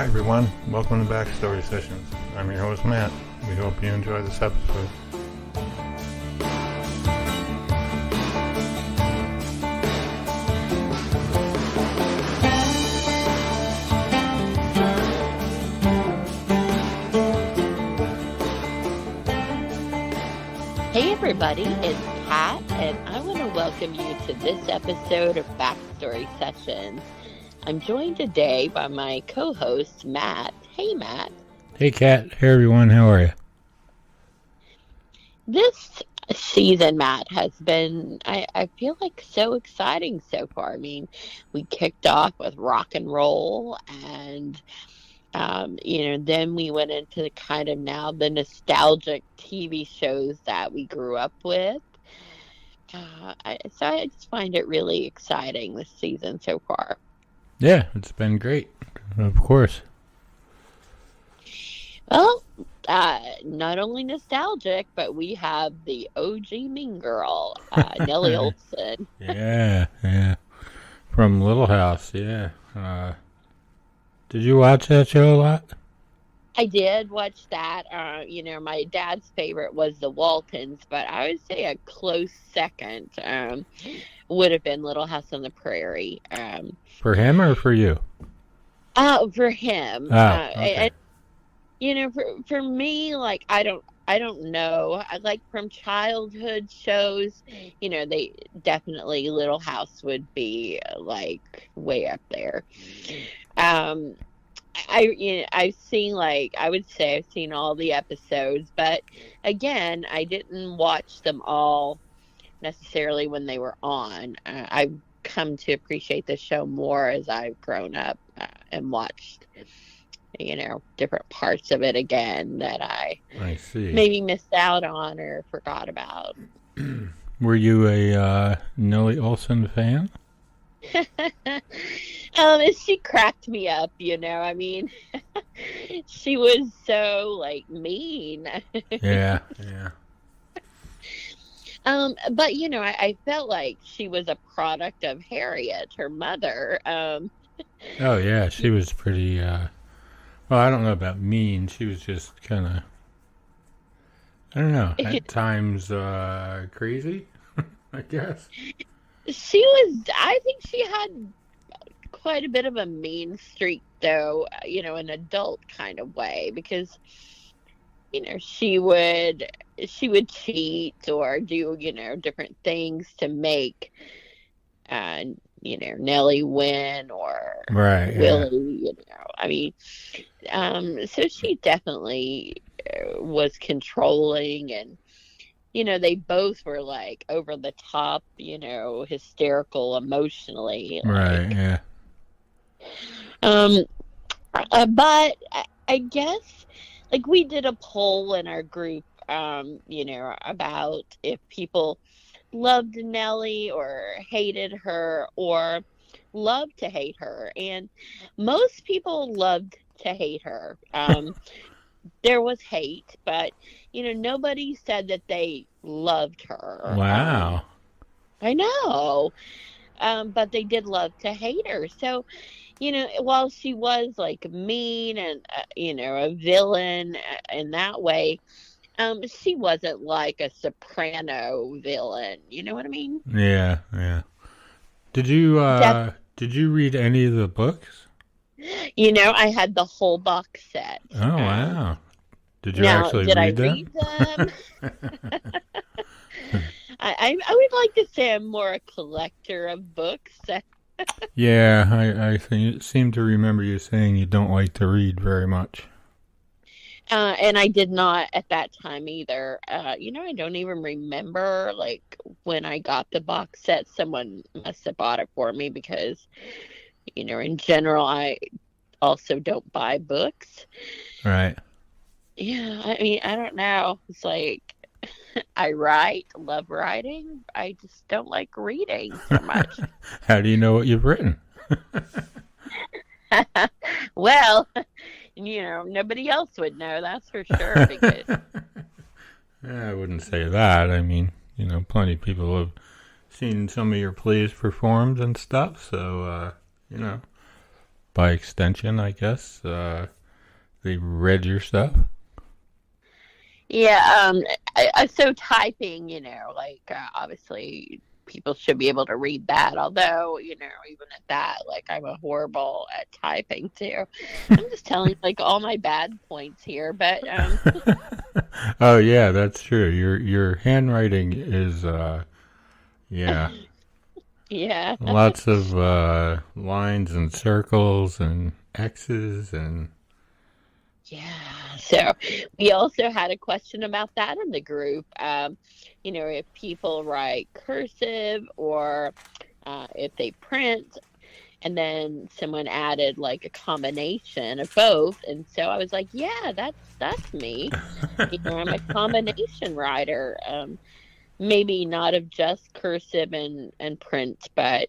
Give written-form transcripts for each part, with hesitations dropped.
everyone, welcome to Backstory Sessions. I'm your host Matt. We hope you enjoy this episode. Hey everybody, it's Pat, and I want to welcome you to this episode of Backstory Sessions. I'm joined today by my co-host, Matt. Hey, Matt. Hey, Kat. Hey, everyone. How are you? This season, Matt, has been, I feel like, so exciting so far. I mean, we kicked off with rock and roll, and, then we went into the kind of now the nostalgic TV shows that we grew up with. So I just find it really exciting this season so far. Yeah, it's been great, of course. Well, not only nostalgic, but we have the OG Mean Girl, Nellie Oleson. Yeah. From Little House, yeah. Did you watch that show a lot? I did watch that. My dad's favorite was the Waltons, but I would say a close second would have been Little House on the Prairie. For him or for you? For him. Okay. For me, like, I don't know. I like from childhood shows, they definitely Little House would be like way up there. I've seen, like, I would say I've seen all the episodes, but again, I didn't watch them all necessarily when they were on. I've come to appreciate the show more as I've grown up and watched, different parts of it again that I see. Maybe missed out on or forgot about. Were you a Nellie Oleson fan? She cracked me up, I mean, she was so, like, mean. Yeah. But, I felt like she was a product of Harriet, her mother. Oh, yeah, she was pretty, well, I don't know about mean. She was just kind of, I don't know, at times crazy, I guess. I think she had quite a bit of a mean streak, though, an adult kind of way, because, she would cheat or do, different things to make, Nellie win or Willie, I mean, so she definitely was controlling, and, they both were, like, over the top, hysterical emotionally. Right, yeah. But I guess, like, we did a poll in our group, about if people loved Nellie or hated her or loved to hate her. And most people loved to hate her. There was hate, but, nobody said that they loved her. Wow. I know. But they did love to hate her. So, while she was, like, mean and, a villain in that way, she wasn't like a soprano villain. You know what I mean? Yeah. Did you read any of the books? I had the whole box set. Oh, wow. Did you actually read them? I would like to say I'm more a collector of books. Yeah, I seem to remember you saying you don't like to read very much. And I did not at that time either. I don't even remember, like, when I got the box set. Someone must have bought it for me because, in general, I also don't buy books. Right. Yeah, I mean, I don't know. It's like, I love writing. I just don't like reading so much. How do you know what you've written? Well, nobody else would know, that's for sure. Because I wouldn't say that. I mean, plenty of people have seen some of your plays performed and stuff, so, by extension, I guess, they read your stuff. Yeah, so typing, like obviously people should be able to read that. Although, even at that, like I'm a horrible at typing too. I'm just telling like all my bad points here, but Oh yeah, that's true. Your handwriting is yeah, yeah. lots of lines and circles and X's and Yeah. So we also had a question about that in the group. If people write cursive or if they print, and then someone added like a combination of both, and so I was like, yeah, that's me. I'm a combination writer. Maybe not of just cursive and print, but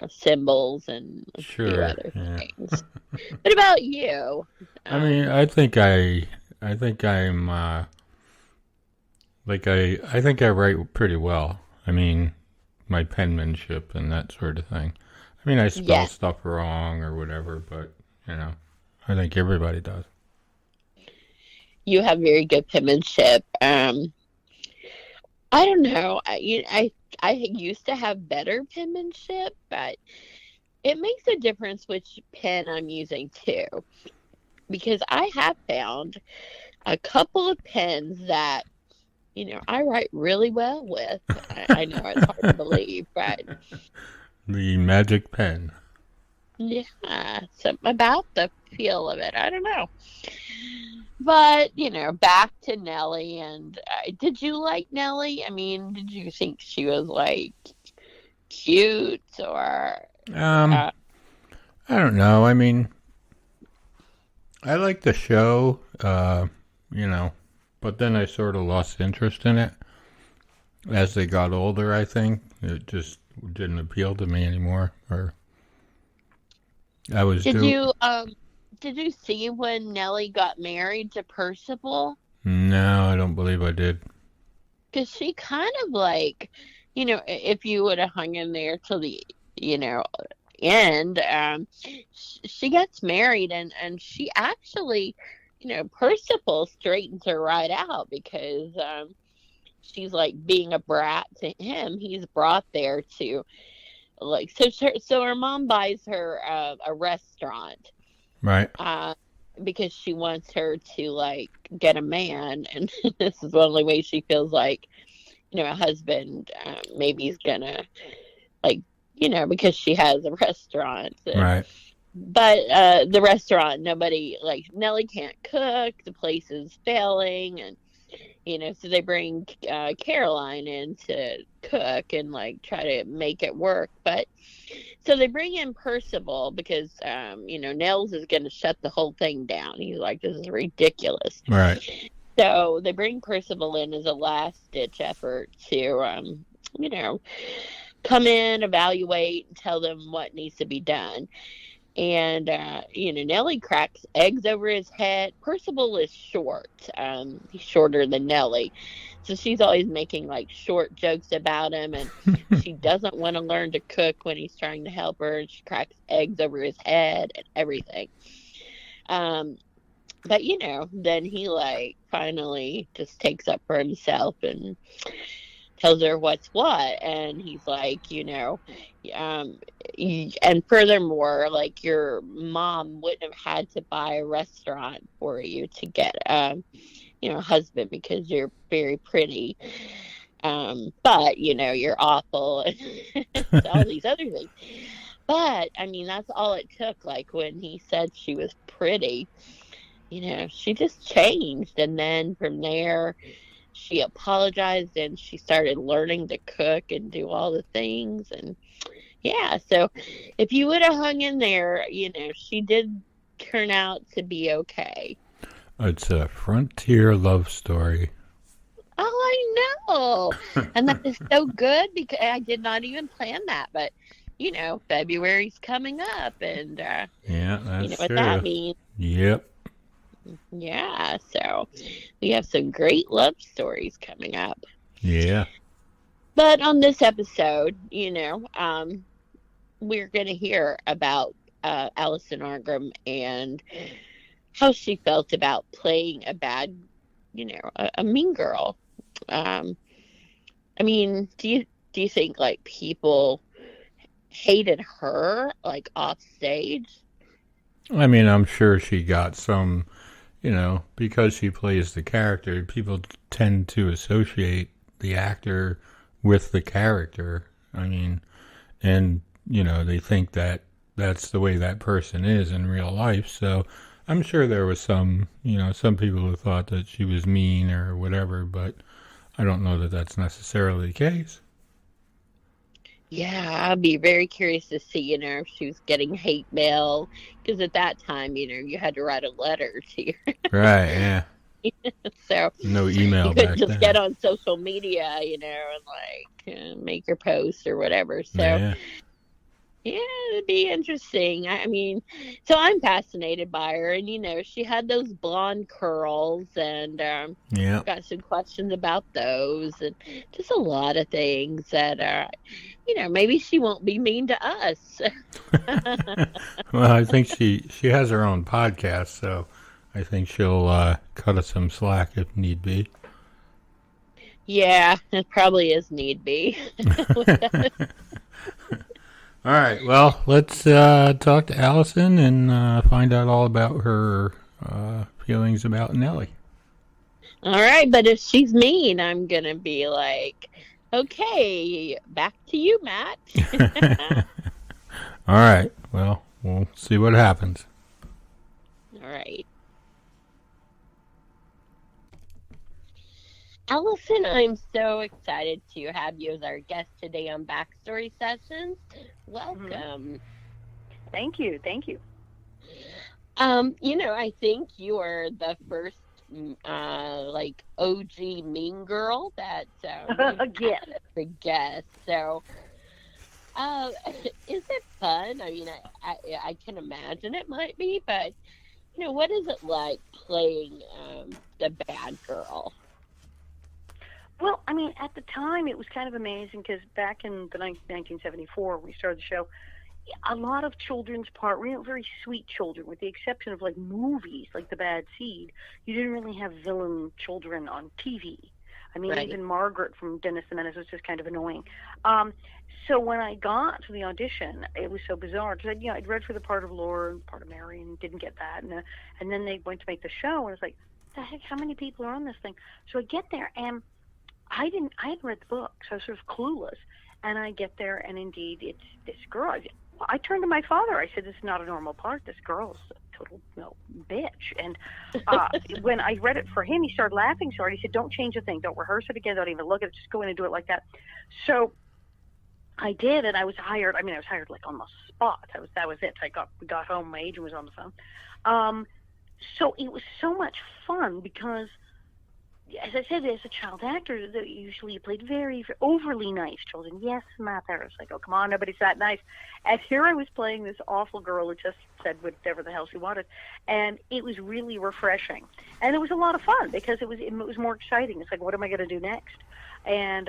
symbols and a few sure, other yeah. things. What about you? I mean, I think I'm I think I write pretty well. I mean, my penmanship and that sort of thing. I mean, I spell Yeah, stuff wrong or whatever, but you know, I think everybody does. you have very good penmanship. I don't know. I used to have better penmanship, but it makes a difference which pen I'm using too. Because I have found a couple of pens that I write really well with. I know it's hard to believe, but The magic pen. yeah, something about the feel of it. I don't know. But, back to Nellie. And did you like Nellie? I mean, did you think she was like cute or. Um, Uh, I don't know. I mean, I like the show, you know, but then I sort of lost interest in it as they got older. I think it just didn't appeal to me anymore. Or I was did do you did you see when Nellie got married to Percival? no, I don't believe I did. Because she kind of like, if you would have hung in there till the, you know, end, she gets married, and she actually, Percival straightens her right out because she's like being a brat to him. He's brought there to like so her mom buys her a restaurant Right, uh, because she wants her to like get a man, and this is the only way she feels like a husband maybe he's gonna like because she has a restaurant. right, But the restaurant, nobody like Nellie can't cook. The place is failing, and so they bring Caroline in to cook and like try to make it work. But so they bring in Percival because Nels is going to shut the whole thing down. He's like, this is ridiculous. right. So they bring Percival in as a last ditch effort to come in, evaluate, and tell them what needs to be done. And Nellie cracks eggs over his head. Percival is short. He's shorter than Nellie, so she's always making like short jokes about him, and she doesn't want to learn to cook when he's trying to help her, and she cracks eggs over his head and everything. But then he like finally just takes up for himself and tells her what's what, and he's like, and furthermore, like your mom wouldn't have had to buy a restaurant for you to get a husband because you're very pretty, but you're awful and all these other things. But I mean, that's all it took. Like when he said she was pretty, she just changed, and then from there she apologized and she started learning to cook and do all the things. And yeah, so if you would have hung in there, she did turn out to be okay. It's a frontier love story. Oh, I know. And that is so good because I did not even plan that. But, February's coming up, and Yeah, you know that's what true. that means. Yep. Yeah, so we have some great love stories coming up. Yeah. But on this episode, we're going to hear about Alison Arngrim and how she felt about playing a bad, a mean girl. Um, I mean, do you think like people hated her like off stage? I mean, I'm sure she got some, because she plays the character, people tend to associate the actor with the character. I mean, and, they think that that's the way that person is in real life. So I'm sure there was some people who thought that she was mean or whatever, but I don't know that that's necessarily the case. Yeah, I'd be very curious to see, if she was getting hate mail, because at that time, you had to write a letter to your, Right, yeah. so No you email couldn't back just get then. on social media, and like make your post or whatever. So Yeah. yeah, it'd be interesting. I mean, so I'm fascinated by her, and she had those blonde curls, and Yeah. got some questions about those, and just a lot of things that maybe she won't be mean to us. Well, I think she has her own podcast, so I think she'll cut us some slack if need be. Yeah, it probably is need be. All right. Well, let's talk to Allison and find out all about her feelings about Nellie. All right, but if she's mean, I'm gonna be like, okay, back to you, Matt. All right. Well, we'll see what happens. All right. Allison, I'm so excited to have you as our guest today on Backstory Sessions. Mm-hmm. Welcome. Thank you. Thank you. I think you are the first like OG mean girl that we've Yes. had as a guest. So is it fun? I mean, I can imagine it might be, but what is it like playing the bad girl? Well, I mean, at the time, it was kind of amazing because back in the 1974, when we started the show, a lot of children's part, very sweet children, with the exception of like movies like The Bad Seed. You didn't really have villain children on TV. I mean, Right. even Margaret from Dennis the Menace was just kind of annoying. So when I got to the audition, it was so bizarre because I'd read for the part of Laura and part of Mary and didn't get that, and then they went to make the show, and it's like, the heck, how many people are on this thing? So I get there, and I hadn't read the book, so I was sort of clueless. And I get there, and indeed, it's this girl. I turned to my father. I said, "This is not a normal part. This girl's a total bitch." And when I read it for him, he started laughing so hard. He said, "Don't change a thing. Don't rehearse it again. Don't even look at it. Just go in and do it like that." So I did, and I was hired. I mean, I was hired like on the spot. That was it. We got home. My agent was on the phone. So it was so much fun because, as I said, as a child actor, usually you played very, very overly nice children. Yes, Matt Harris. Like, oh, come on, nobody's that nice. And here I was playing this awful girl who just said whatever the hell she wanted, and it was really refreshing. And it was a lot of fun because it was more exciting. It's like, what am I going to do next? And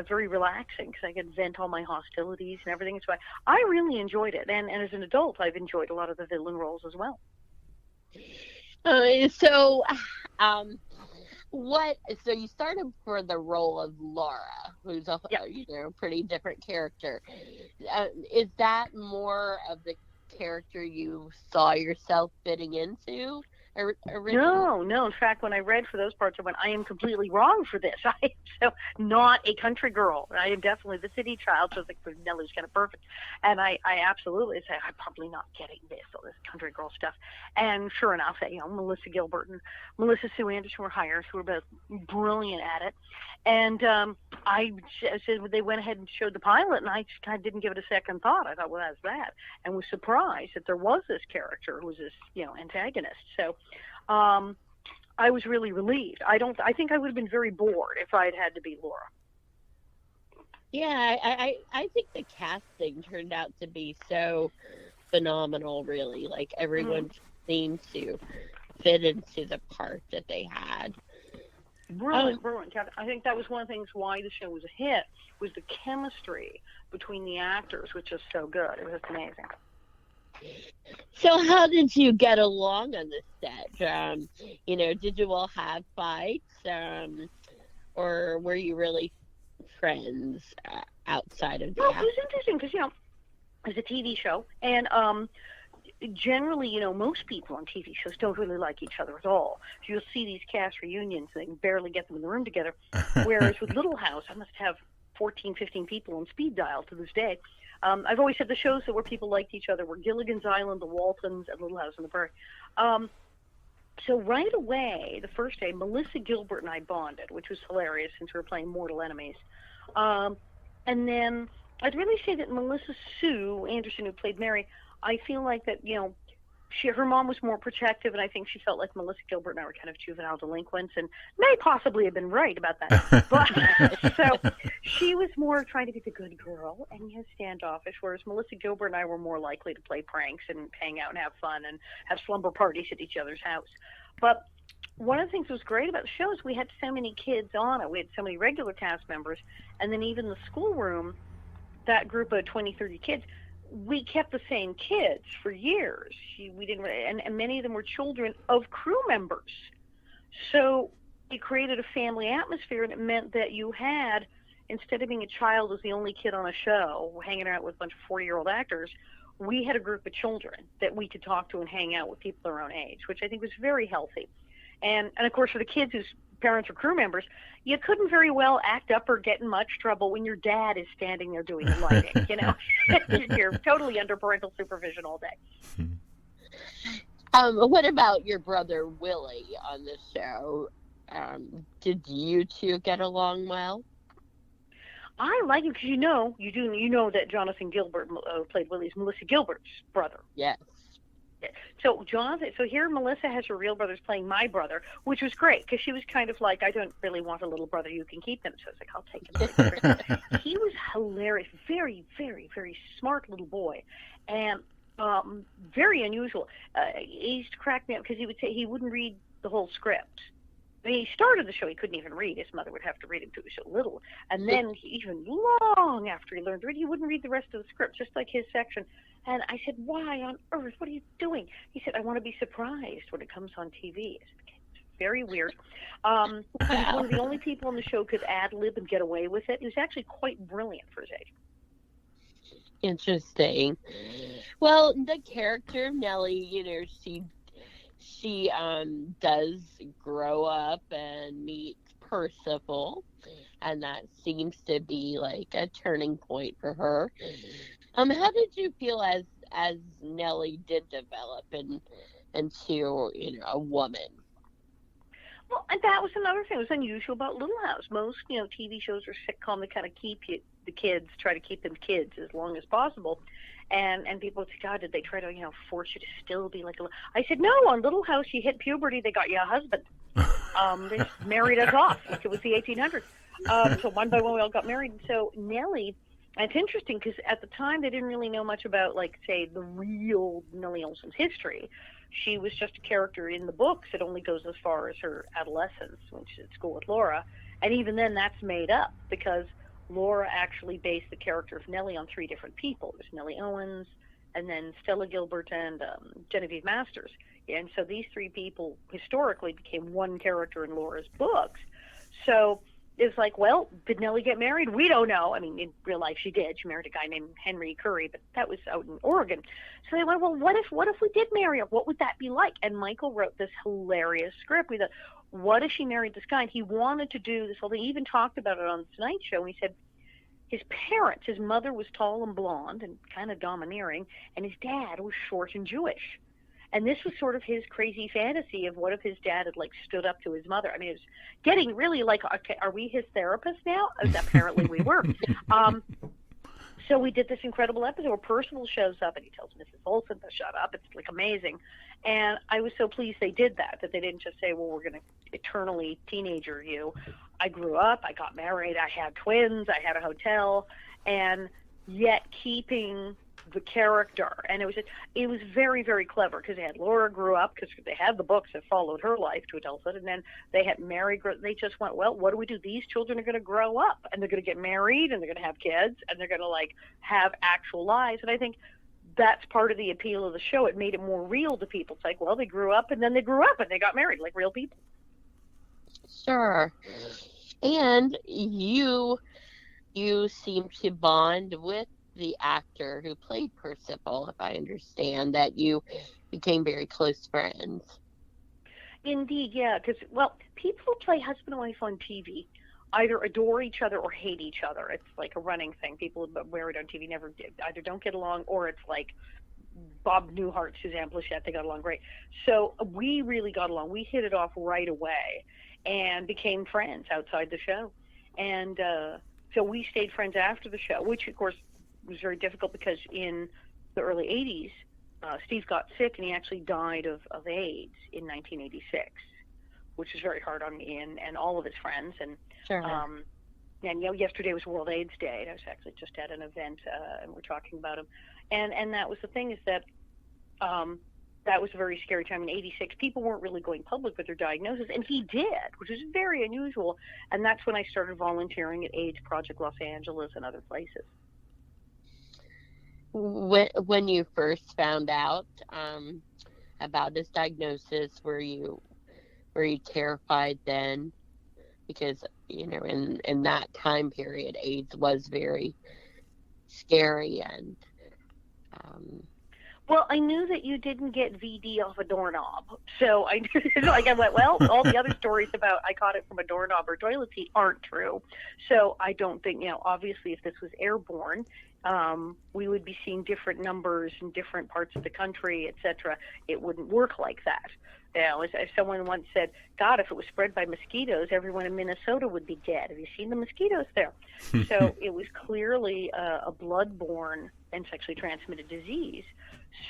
very relaxing because I could vent all my hostilities and everything. So I really enjoyed it. And as an adult, I've enjoyed a lot of the villain roles as well. So, so you started for the role of Laura, who's a pretty different character. Is that more of the character you saw yourself fitting into originally? No. In fact, when I read for those parts, I went, I am completely wrong for this. I am so not a country girl. I am definitely the city child, so I was like, Nellie's kind of perfect. And I absolutely say, I'm probably not getting all this country girl stuff. And sure enough, Melissa Gilbert and Melissa Sue Anderson were hired, who were both brilliant at it. And I said, they went ahead and showed the pilot, and I just kind of didn't give it a second thought. I thought, well, that's that. And was surprised that there was this character who was this, antagonist. So I was really relieved. I think I would have been very bored if I had to be Laura. Yeah, I think the casting turned out to be so phenomenal, really. Like, everyone seemed to fit into the part that they had. Brilliant. I think that was one of the things why the show was a hit, was the chemistry between the actors, which is so good. It was just amazing. So how did you get along on the set? Did you all have fights? Or were you really friends outside of the Well, it act? was interesting because, it's a TV show, and generally, most people on TV shows don't really like each other at all. So you'll see these cast reunions, and they can barely get them in the room together. Whereas with Little House, I must have 14, 15 people on speed dial to this day. I've always said the shows that where people liked each other were Gilligan's Island, The Waltons, and Little House on the Prairie. So right away, the first day, Melissa Gilbert and I bonded, which was hilarious since we were playing mortal enemies. And then I'd really say that Melissa Sue Anderson, who played Mary, I feel like that, her mom was more protective, and I think she felt like Melissa Gilbert and I were kind of juvenile delinquents, and may possibly have been right about that. But so she was more trying to be the good girl and standoffish, whereas Melissa Gilbert and I were more likely to play pranks and hang out and have fun and have slumber parties at each other's house. But one of the things that was great about the show is we had so many kids on it. We had so many regular cast members, and then even the schoolroom, that group of 20, 30 kids, we kept the same kids for years. We didn't, and many of them were children of crew members. So it created a family atmosphere, and it meant that you had, instead of being a child as the only kid on a show, hanging out with a bunch of 40-year-old actors, we had a group of children that we could talk to and hang out with people our own age, which I think was very healthy. And of course, for the kids whose parents were crew members, you couldn't very well act up or get in much trouble when your dad is standing there doing the lighting. You're totally under parental supervision all day. What about your brother Willie on the show? Did you two get along well? I like him because you know that Jonathan Gilbert played Willie's Melissa Gilbert's brother. Yes. So here Melissa has her real brothers playing my brother, which was great because she was kind of like, I don't really want a little brother, you can keep him. So I was like, I'll take him. He was hilarious, very, very, very smart little boy, and very unusual. He used to crack me up because he would say he wouldn't read the whole script. I mean, he started the show, he couldn't even read. His mother would have to read him because he was so little. And then even long after he learned to read, he wouldn't read the rest of the script, just like his section. And I said, why on earth? What are you doing? He said, I want to be surprised when it comes on TV. I said, it's very weird. He was one of the only people on the show who could ad-lib and get away with it. He was actually quite brilliant for his age. Interesting. Well, the character of Nellie, she does grow up and meet Percival, and that seems to be like a turning point for her. How did you feel as Nellie did develop into a woman? Well, and that was another thing that was unusual about Little House. Most TV shows or sitcom that kind of try to keep them kids as long as possible. And people would say, God, did they try to, force you to still be like a... I said, no, on Little House, you hit puberty, they got you a husband. They just married us off, like it was the 1800s. So one by one, we all got married. And so Nellie, and it's interesting because at the time, they didn't really know much about, like, say, the real Nellie Oleson's history. She was just a character in the books. It only goes as far as her adolescence when she's at school with Laura. And even then, that's made up because Laura actually based the character of Nellie on 3 different people. There's Nellie Owens, and then Stella Gilbert, and Genevieve Masters. And so these 3 people historically became one character in Laura's books. So it's like, well, did Nellie get married? We don't know. I mean, in real life she did. She married a guy named Henry Curry, but that was out in Oregon. So they went, well, what if we did marry her? What would that be like? And Michael wrote this hilarious script. We thought, what if she married this guy? And he wanted to do this whole thing. He even talked about it on the Tonight Show. And he said his parents, his mother was tall and blonde and kind of domineering, and his dad was short and Jewish. And this was sort of his crazy fantasy of what if his dad had, like, stood up to his mother. I mean, it was getting really like, okay, are we his therapist now? Apparently we were. So we did this incredible episode where Percival shows up and he tells Mrs. Olson to shut up. It's, like, amazing. And I was so pleased they did that they didn't just say, well, we're going to eternally teenager you. I grew up, I got married, I had twins, I had a hotel, and yet keeping the character. And it was very, very clever because they had Laura grew up because they had the books that followed her life to adulthood, and then they had Mary. They just went, well, what do we do? These children are going to grow up and they're going to get married and they're going to have kids and they're going to, like, have actual lives. And I think that's part of the appeal of the show. It made it more real to people. It's like, well, they grew up and then they grew up and they got married like real people. Sure. And you seem to bond with the actor who played Percival, if I understand, that you became very close friends. Indeed, yeah, because, well, people who play husband and wife on TV either adore each other or hate each other. It's like a running thing. People who wear it on TV never either don't get along, or it's like Bob Newhart, Suzanne Plachette, they got along great. So we really got along. We hit it off right away and became friends outside the show. And so we stayed friends after the show, which, of course, was very difficult because in the early 80s, Steve got sick and he actually died of AIDS in 1986, which was very hard on me and all of his friends. And Sure. And yesterday was World AIDS Day, and I was actually just at an event, and we're talking about him. And that was the thing, is that that was a very scary time. In 86, people weren't really going public with their diagnosis, and he did, which was very unusual. And that's when I started volunteering at AIDS Project Los Angeles and other places. When you first found out about his diagnosis, were you terrified then? Because, in that time period, AIDS was very scary. And well, I knew that you didn't get VD off a doorknob, so I like I went, well, all the other stories about I caught it from a doorknob or toilet seat aren't true. So I don't think, obviously, if this was airborne, we would be seeing different numbers in different parts of the country, etc. It wouldn't work like that. As someone once said, God, if it was spread by mosquitoes, everyone in Minnesota would be dead. Have you seen the mosquitoes there? So it was clearly a bloodborne and sexually transmitted disease.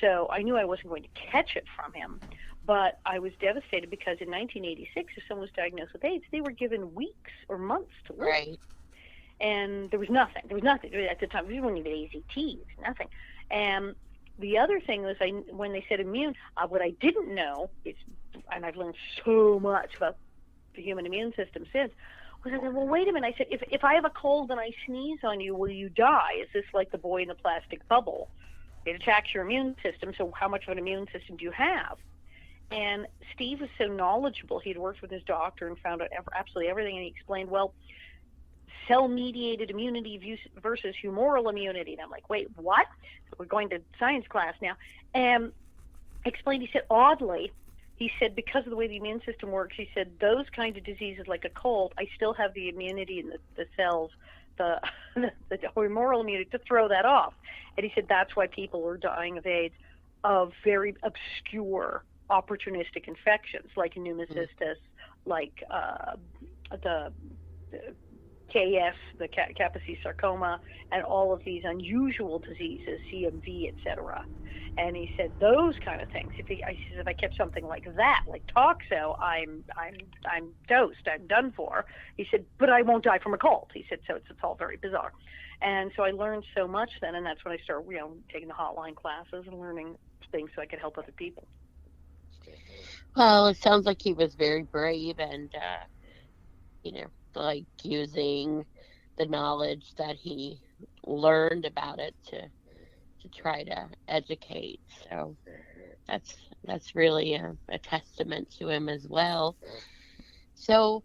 So I knew I wasn't going to catch it from him. But I was devastated because in 1986, if someone was diagnosed with AIDS, they were given weeks or months to live. Right. And there was nothing. At the time. We weren't even AZT. Nothing. And the other thing was, when they said immune, what I didn't know is, and I've learned so much about the human immune system since, was I said, well, wait a minute. I said, if I have a cold and I sneeze on you, will you die? Is this like the boy in the plastic bubble? It attacks your immune system, so how much of an immune system do you have? And Steve was so knowledgeable. He'd worked with his doctor and found out absolutely everything, and he explained, well, cell-mediated immunity versus humoral immunity. And I'm like, wait, what? So we're going to science class now. And explained, he said, oddly, he said, because of the way the immune system works, he said, those kind of diseases like a cold, I still have the immunity in the cells, the humoral immunity to throw that off. And he said that's why people are dying of AIDS, of very obscure, opportunistic infections like pneumocystis, like the KS, the Kaposi sarcoma, and all of these unusual diseases, CMV, etc. And he said those kind of things. If I catch something like that, like toxo, I'm dosed, I'm done for. He said, but I won't die from a cold. He said, so it's all very bizarre. And so I learned so much then, and that's when I started, taking the hotline classes and learning things so I could help other people. Well, it sounds like he was very brave and, like using the knowledge that he learned about it to try to educate. So that's really a testament to him as well. So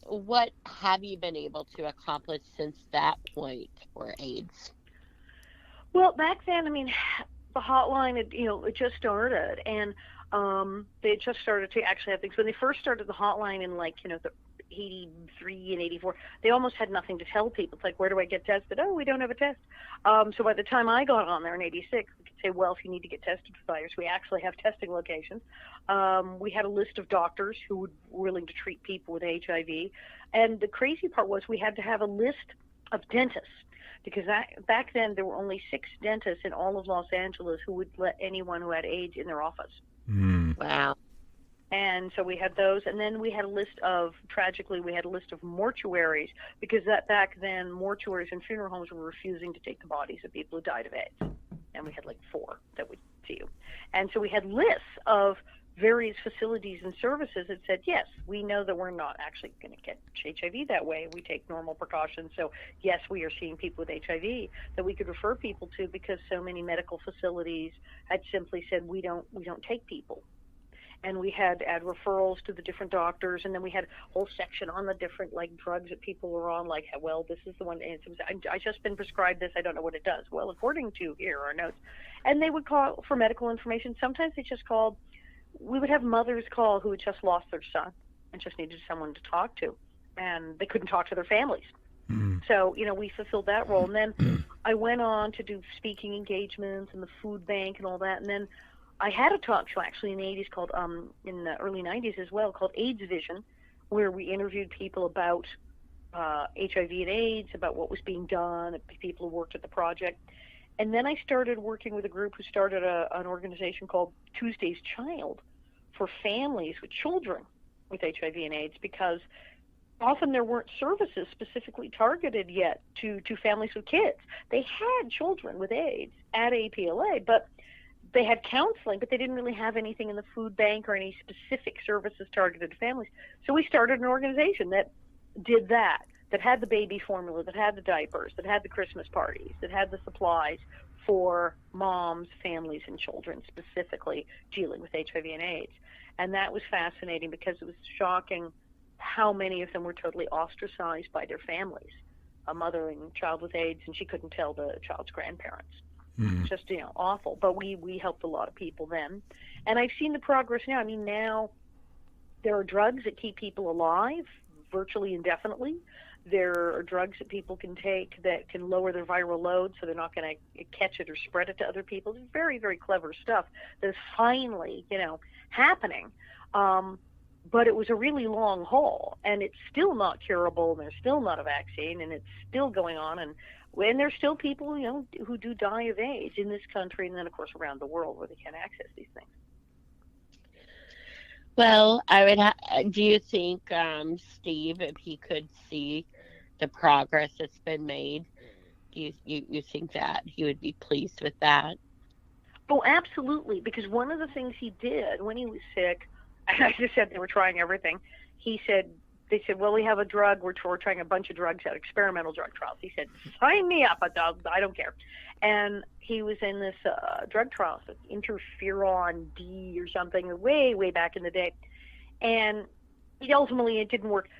what have you been able to accomplish since that point for AIDS? Well, back then, the hotline had, it just started, and they had just started to actually have things. When they first started the hotline in the 83 and 84, they almost had nothing to tell people. It's like, where do I get tested? Oh, we don't have a test. So by the time I got on there in 86, we could say, well, if you need to get tested for virus, we actually have testing locations. We had a list of doctors who were willing to treat people with HIV. And the crazy part was we had to have a list of dentists, because back then there were only 6 dentists in all of Los Angeles who would let anyone who had AIDS in their office. Wow. And so we had those, and then we had a list of, tragically, mortuaries, because back then mortuaries and funeral homes were refusing to take the bodies of people who died of AIDS. And we had 4 that would see you. And so we had lists of various facilities and services that said, yes, we know that we're not actually going to get HIV that way. We take normal precautions. So, yes, we are seeing people with HIV that we could refer people to, because so many medical facilities had simply said, we don't take people. And we had to add referrals to the different doctors, and then we had a whole section on the different drugs that people were on, like, well, this is the one, I just been prescribed this, I don't know what it does. Well, according to here are notes. And they would call for medical information. Sometimes they just called. We would have mothers call who had just lost their son and just needed someone to talk to, and they couldn't talk to their families. So, we fulfilled that role. And then I went on to do speaking engagements and the food bank and all that. And then I had a talk show actually in the 80s called, in the early 90s as well, called AIDS Vision, where we interviewed people about HIV and AIDS, about what was being done, people who worked at the project. And then I started working with a group who started an organization called Tuesday's Child for families with children with HIV and AIDS, because often there weren't services specifically targeted yet to families with kids. They had children with AIDS at APLA, but they had counseling, but they didn't really have anything in the food bank or any specific services targeted to families. So we started an organization that did that had the baby formula, that had the diapers, that had the Christmas parties, that had the supplies for moms, families, and children specifically dealing with HIV and AIDS. And that was fascinating, because it was shocking how many of them were totally ostracized by their families. A mother and child with AIDS, and she couldn't tell the child's grandparents. Just, awful. But we helped a lot of people then. And I've seen the progress now. I mean, now there are drugs that keep people alive virtually indefinitely. There are drugs that people can take that can lower their viral load so they're not going to catch it or spread it to other people. It's very, very clever stuff that's finally, happening. But it was a really long haul, and it's still not curable, and there's still not a vaccine, and it's still going on. And there's still people, who do die of AIDS in this country, and then, of course, around the world where they can't access these things. Well, do you think, Steve, if he could see the progress that's been made, do you think that he would be pleased with that? Oh, absolutely, because one of the things he did when he was sick, I just said they were trying everything. They said, well, we have a drug. We're trying a bunch of drugs out, experimental drug trials. He said, sign me up. I don't care. And he was in this drug trial, so interferon D or something, way, way back in the day. And ultimately it didn't work.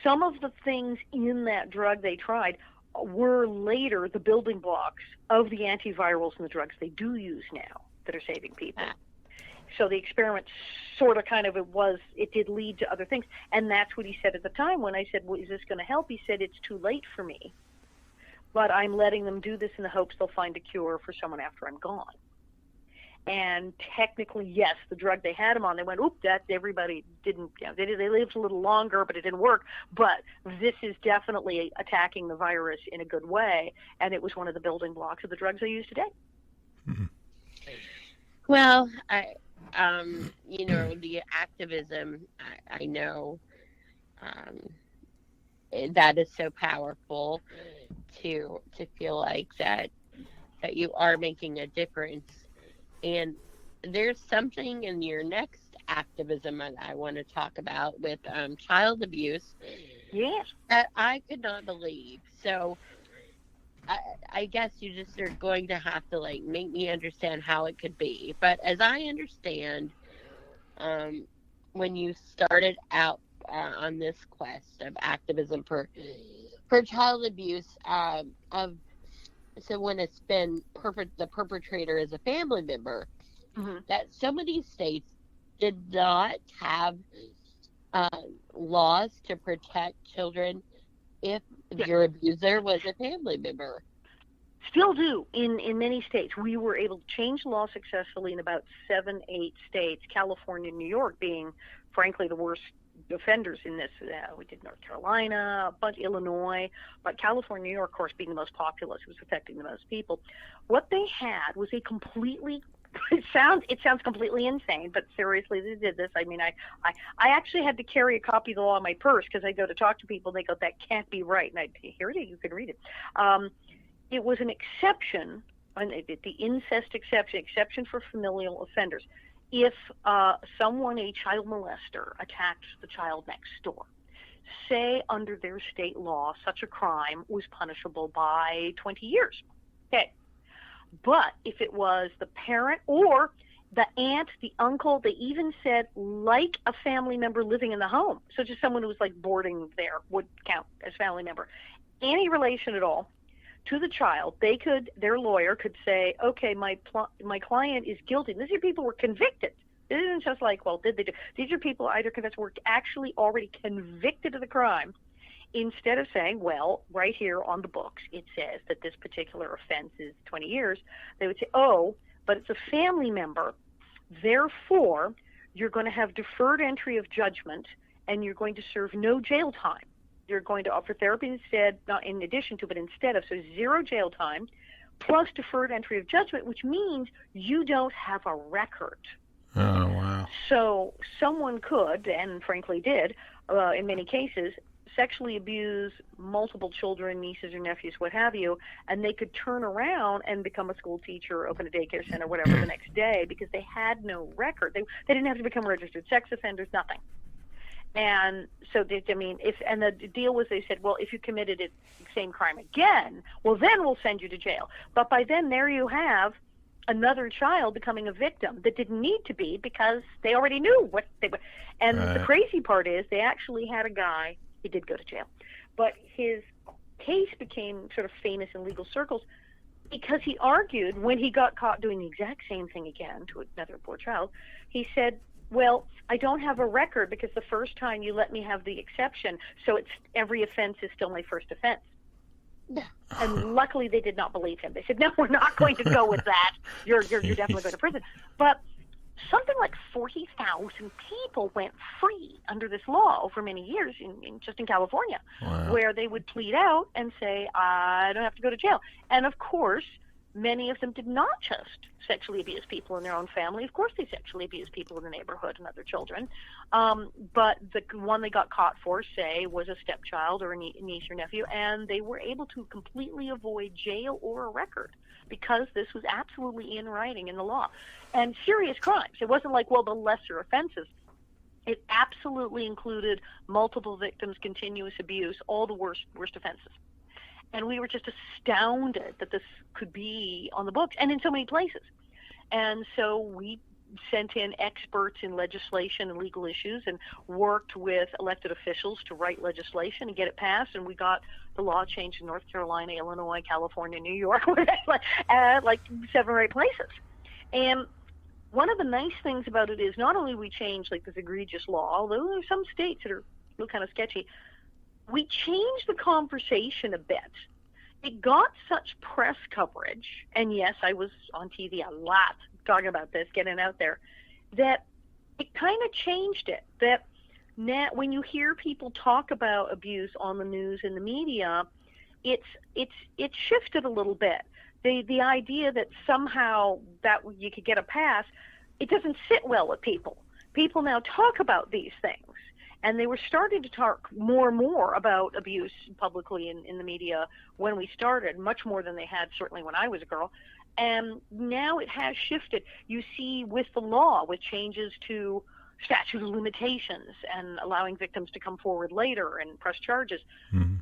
Some of the things in that drug they tried were later the building blocks of the antivirals and the drugs they do use now that are saving people. So the experiment sort of it did lead to other things. And that's what he said at the time when I said, well, is this going to help? He said, it's too late for me, but I'm letting them do this in the hopes they'll find a cure for someone after I'm gone. And technically, yes, the drug they had him on, they went, everybody didn't, they lived a little longer, but it didn't work. But this is definitely attacking the virus in a good way. And it was one of the building blocks of the drugs they use today. Mm-hmm. Well, the activism, I know that is so powerful to feel like that you are making a difference. And there's something in your next activism that I want to talk about with child abuse. Yes. That I could not believe. So I guess you just are going to have to make me understand how it could be. But as I understand, when you started out on this quest of activism for child abuse, so when it's been the perpetrator is a family member, mm-hmm. that so many states did not have laws to protect children if your abuser was a family member. Still do in many states. We were able to change the law successfully in about 7-8 states, California and New York being, frankly, the worst offenders in this. We did North Carolina, a bunch, Illinois, but California, New York, of course, being the most populous, was affecting the most people. What they had was a completely it sounds completely insane, but seriously, they did this. I mean, I actually had to carry a copy of the law in my purse because I go to talk to people and they go, that can't be right. And I'd hear it, you can read it. It was an exception, the incest exception for familial offenders. if someone, a child molester, attacked the child next door, say under their state law, such a crime was punishable by 20 years. Okay. But if it was the parent or the aunt, the uncle, they even said like a family member living in the home, so just someone who was like boarding there would count as family member, any relation at all to the child, their lawyer could say, okay, my client is guilty. These are people who were convicted. It isn't just like, well, did they do? These are people either confessed or were actually already convicted of the crime. Instead of saying, well, right here on the books, it says that this particular offense is 20 years, they would say, oh, but it's a family member. Therefore, you're going to have deferred entry of judgment, and you're going to serve no jail time. You're going to offer therapy instead, not in addition to, but instead of, so 0 jail time, plus deferred entry of judgment, which means you don't have a record. Oh, wow. So someone could, and frankly did, in many cases, sexually abuse multiple children, nieces or nephews, what have you, and they could turn around and become a school teacher, open a daycare center, whatever, the next day, because they had no record. They didn't have to become registered sex offenders, nothing. And so, the deal was, they said, well, if you committed the same crime again, well, then we'll send you to jail. But by then, there you have another child becoming a victim that didn't need to be, because they already knew what they were. And the crazy part is, they actually had a guy, he did go to jail, but his case became sort of famous in legal circles because he argued, when he got caught doing the exact same thing again to another poor child, he said, well, I don't have a record because the first time you let me have the exception, so it's every offense is still my first offense. And luckily they did not believe him. They said, no, we're not going to go with that. You're definitely going to prison. But something like 40,000 people went free under this law over many years, just in California, where they would plead out and say, I don't have to go to jail. And of course, many of them did not just sexually abuse people in their own family. Of course, they sexually abused people in the neighborhood and other children. But the one they got caught for, say, was a stepchild or a niece or nephew, and they were able to completely avoid jail or a record because this was absolutely in writing in the law. And serious crimes. It wasn't like, well, the lesser offenses. It absolutely included multiple victims, continuous abuse, all the worst offenses. And we were just astounded that this could be on the books and in so many places. And so we sent in experts in legislation and legal issues and worked with elected officials to write legislation and get it passed. And we got the law changed in North Carolina, Illinois, California, New York, like 7 or 8 places. And one of the nice things about it is not only we changed like this egregious law, although there are some states that are kind of sketchy, we changed the conversation a bit. It got such press coverage, and yes, I was on TV a lot talking about this, getting out there, that it kind of changed it. That now, when you hear people talk about abuse on the news and the media, it's shifted a little bit. The idea that somehow that you could get a pass, it doesn't sit well with people. People now talk about these things. And they were starting to talk more and more about abuse publicly in the media when we started, much more than they had certainly when I was a girl. And now it has shifted. You see with the law, with changes to statute of limitations and allowing victims to come forward later and press charges,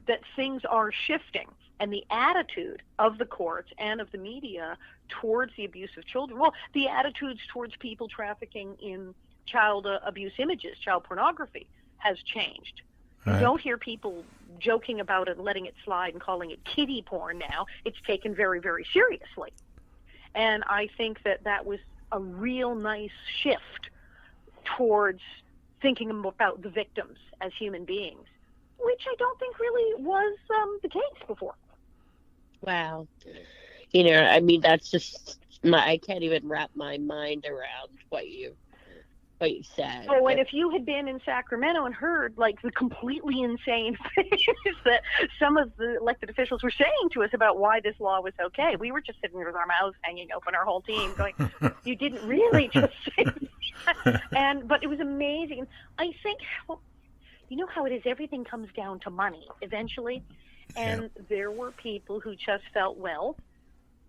that things are shifting. And the attitude of the courts and of the media towards the abuse of children, well, the attitudes towards people trafficking in child abuse images, child pornography, has changed. You don't hear people joking about it and letting it slide and calling it kiddie porn now. It's taken very, very seriously. And I think that was a real nice shift towards thinking about the victims as human beings, which I don't think really was the case before. Wow. I mean, that's just, I can't even wrap my mind around what you said. Oh, and if you had been in Sacramento and heard like the completely insane things that some of the elected officials were saying to us about why this law was okay, we were just sitting there with our mouths hanging open, our whole team going, you didn't really just say that. But it was amazing. I think, you know how it is, everything comes down to money eventually. And there were people who just felt, well,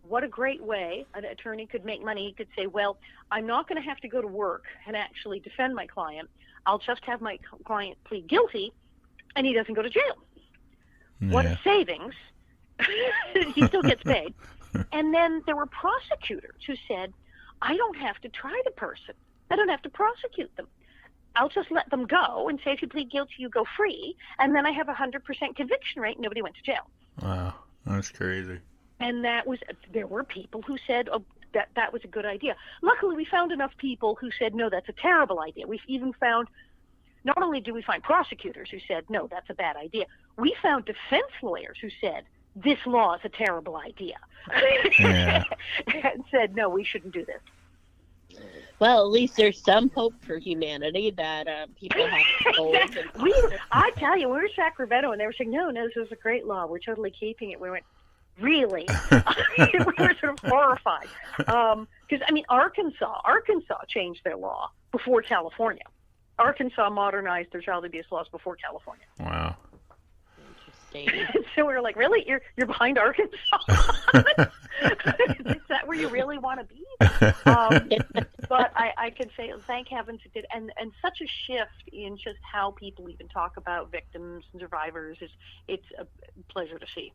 what a great way an attorney could make money. He could say, well, I'm not going to have to go to work and actually defend my client. I'll just have my client plead guilty, and he doesn't go to jail. Yeah. What a savings. He still gets paid. And then there were prosecutors who said, I don't have to try the person. I don't have to prosecute them. I'll just let them go and say, if you plead guilty, you go free. And then I have a 100% conviction rate. Nobody went to jail. Wow, that's crazy. And there were people who said, oh, that was a good idea. Luckily, we found enough people who said, no, that's a terrible idea. We've even found, not only do we find prosecutors who said, no, that's a bad idea, we found defense lawyers who said, this law is a terrible idea. Yeah. And said, no, we shouldn't do this. Well, at least there's some hope for humanity that people have goals. I tell you, we were in Sacramento, and they were saying, no, this is a great law. We're totally keeping it. We went, really? We were sort of horrified. Because, Arkansas changed their law before California. Arkansas modernized their child abuse laws before California. Wow. So we were like, really? You're behind Arkansas? Is that where you really want to be? But I can say, thank heavens it did. And such a shift in just how people even talk about victims and survivors. It's a pleasure to see.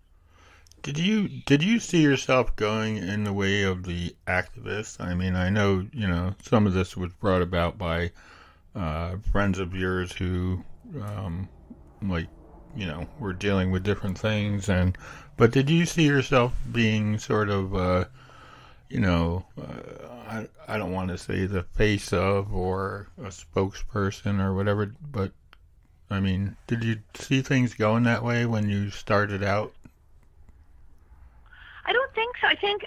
Did you see yourself going in the way of the activists? I mean, I know, some of this was brought about by friends of yours who, were dealing with different things. But did you see yourself being sort of, I don't want to say the face of or a spokesperson or whatever, but, I mean, did you see things going that way when you started out? I don't think so. I think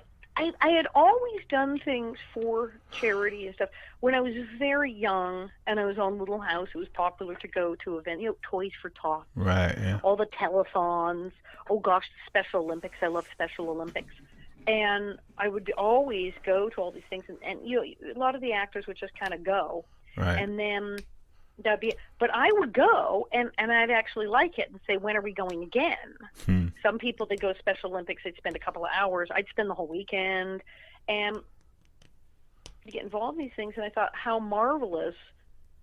I had always done things for charity and stuff. When I was very young and I was on Little House, it was popular to go to events, Toys for Tots. Right, yeah. All the telethons. Oh, gosh, the Special Olympics. I love Special Olympics. And I would always go to all these things. And a lot of the actors would just kind of go. Right. And then that'd be it. But I would go, and I'd actually like it and say, when are we going again? Some people, they'd go to Special Olympics, they'd spend a couple of hours. I'd spend the whole weekend. And to get involved in these things, and I thought, how marvelous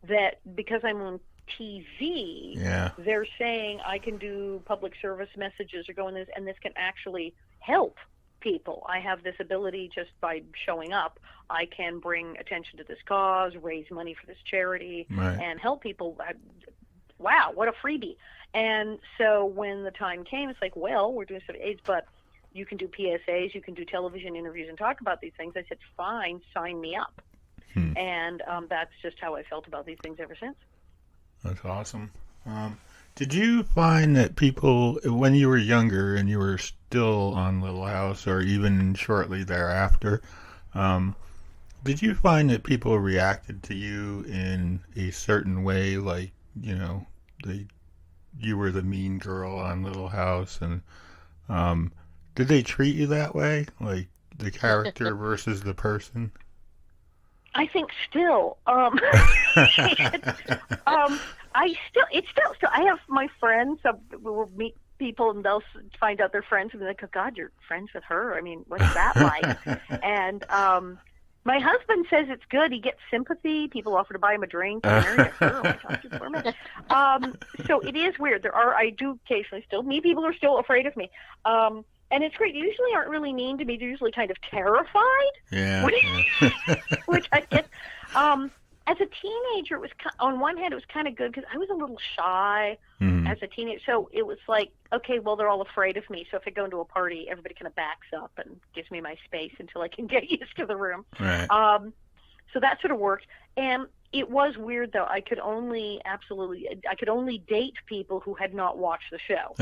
that because I'm on TV, yeah, they're saying I can do public service messages or go in this, and this can actually help people. I have this ability just by showing up. I can bring attention to this cause, raise money for this charity, right, and help people. Wow, what a freebie. And so when the time came, it's like, well, we're doing sort of AIDS, but you can do PSAs, you can do television interviews and talk about these things. I said, fine, sign me up. And that's just how I felt about these things ever since. That's awesome. Did you find that people, when you were younger and you were still on Little House or even shortly thereafter, did you find that people reacted to you in a certain way, like, you were the mean girl on Little House, and did they treat you that way, like the character versus the person? I think still. I have my friends. We'll meet people and they'll find out they're friends and be like, "Oh God, you're friends with her." I mean, what's that like? And my husband says it's good. He gets sympathy. People offer to buy him a drink. So it is weird. I do occasionally still meet people who are still afraid of me. And it's great. They usually aren't really mean to me. They're usually kind of terrified. Yeah. Which I get. As a teenager, it was on one hand it was kind of good because I was a little shy as a teenager. So it was like, okay, well they're all afraid of me. So if I go into a party, everybody kind of backs up and gives me my space until I can get used to the room. Right. So that sort of worked. And it was weird though. I could only date people who had not watched the show.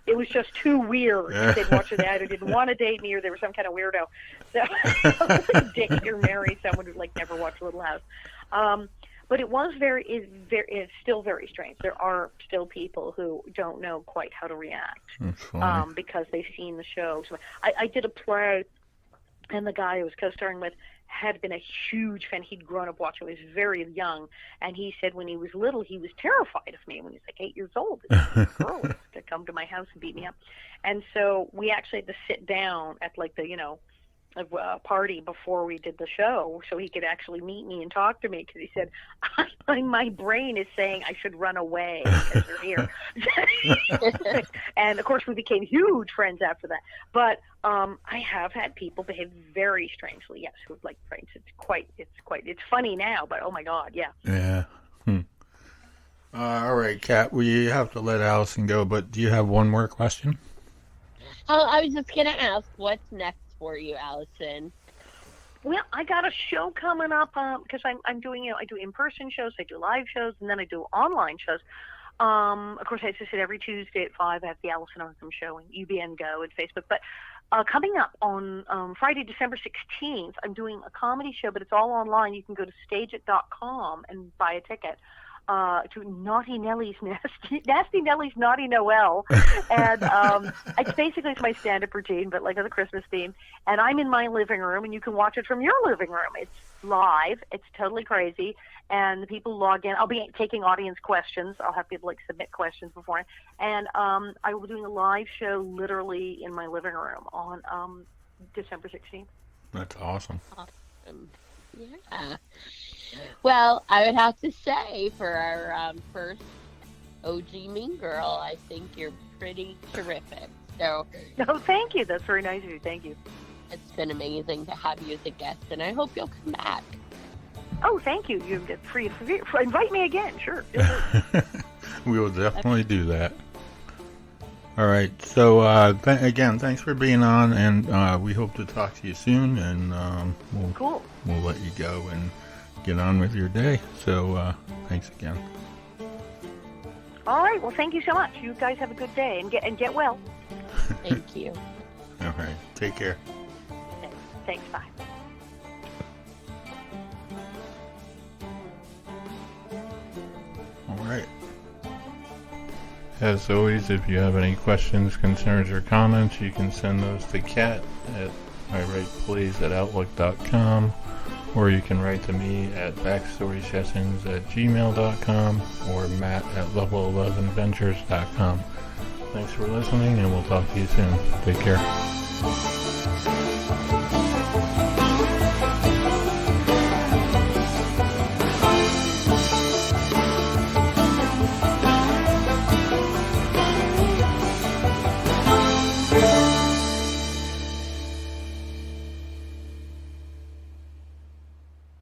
It was just too weird if they'd watched it. They either didn't want to date me or they were some kind of weirdo. So I would date or marry someone who Mm-hmm. never watched Little House. But it was it's still very strange. There are still people who don't know quite how to react because they've seen the show. So I did a play, and the guy I was co-starring with had been a huge fan. He'd grown up watching. He was very young, and he said when he was little, he was terrified of me. When he was like 8 years old, this girl was to come to my house and beat me up. And so we actually had to sit down at like the, a party before we did the show so he could actually meet me and talk to me, because he said, my brain is saying I should run away because you're here. And of course we became huge friends after that. But I have had people behave very strangely, yes, who like pranks. It's funny now, but oh my God, yeah. Yeah. All right, Kat, we have to let Alison go, but do you have one more question? I was just going to ask, what's next for you, Alison? Well, I got a show coming up because I'm doing, I do in-person shows, I do live shows, and then I do online shows. Of course, I just said every Tuesday at 5 I have the Alison Arngrim Show and UBN Go and Facebook. But coming up on Friday, December 16th, I'm doing a comedy show, but it's all online. You can go to stageit.com and buy a ticket. To Naughty Nellie's Nasty Nellie's Naughty Noel, and it's my stand-up routine, but like as a Christmas theme. And I'm in my living room, and you can watch it from your living room. It's live. It's totally crazy, and the people log in. I'll be taking audience questions. I'll have people like submit questions beforehand, and I will be doing a live show literally in my living room on December 16th. That's awesome. Yeah. Well, I would have to say, for our first OG Mean Girl, I think you're pretty terrific. So, no, thank you. That's very nice of you. Thank you. It's been amazing to have you as a guest, and I hope you'll come back. Oh, thank you. You get free. Invite me again. Sure. We will definitely do that. All right. So, again, thanks for being on, and we hope to talk to you soon. And we'll let you go and get on with your day. So, thanks again. All right. Well, thank you so much. You guys have a good day and get well. Thank you. All right. Take care. Thanks. Bye. All right. As always, if you have any questions, concerns, or comments, you can send those to Kat at iWritePlays@outlook.com, or you can write to me at backstorysessions@gmail.com or matt@level11ventures.com. Thanks for listening, and we'll talk to you soon. Take care.